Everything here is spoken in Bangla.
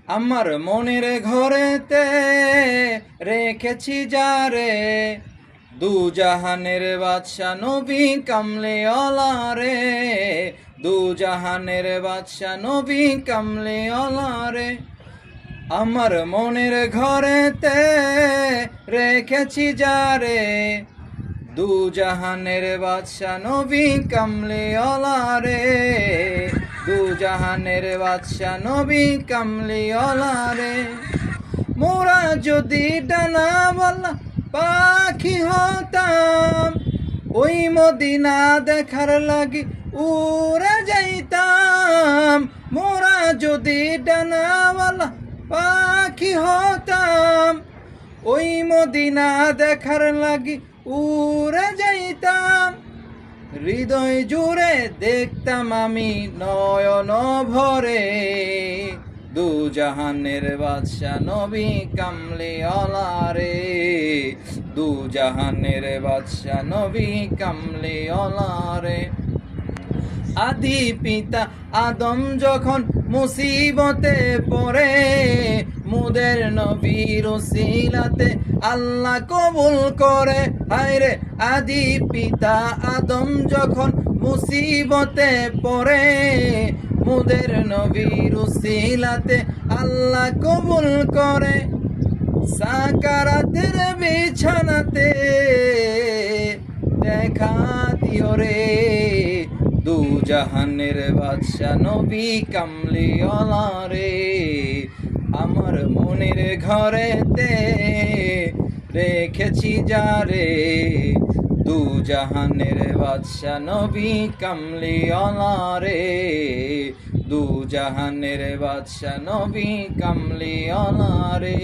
আমার মনের ঘরেতে রেখেছি যারে, দু জাহানের বাদশা নবী কামলিওয়ালা রে, দু জাহানের বাদশা নবী কামলিওয়ালা রে। আমার মনের ঘরেতে রেখেছি যারে, দু জাহানের বাদশা নবী কামলিওয়ালা রে, দু জাহানের বাদশা নবী কামলিওয়ালা রে। মোরা যদি ডানাওয়ালা পাখি হতাম, ওই মদিনা দেখার লাগি উড়ে যাইতাম। মোরা যদি ডানাওয়ালা পাখি হতাম, ওই মদিনা দেখার লাগি উড়ে যাইতাম। হৃদয় জুড়ে দেখতাম আমি নয়ন ভরে, দু জাহানের বাদশা নবী কামলিওয়ালা রে, দু জাহানের বাদশা নবী কামলিওয়ালা রে। আদি পিতা আদম যখন মুসিবতে পড়ে, মুদের নবীর উসিলাতে আল্লাহ কবুল করে। হায়রে আদি পিতা আদম যখন মুসিবতে পড়ে, মুদের নবীর উসিলাতে আল্লাহ কবুল করে। সাকারাতের বিছানাতে দেখা দিও রে, দু জাহানের বাদশা নবী কামলিওয়ালা রে। আমার মনের ঘরেতে রেখেছি যারে, দু জাহানের বাদশা নবী কামলিওয়ালা রে, দু জাহানের বাদশা নবী কামলিওয়ালা রে।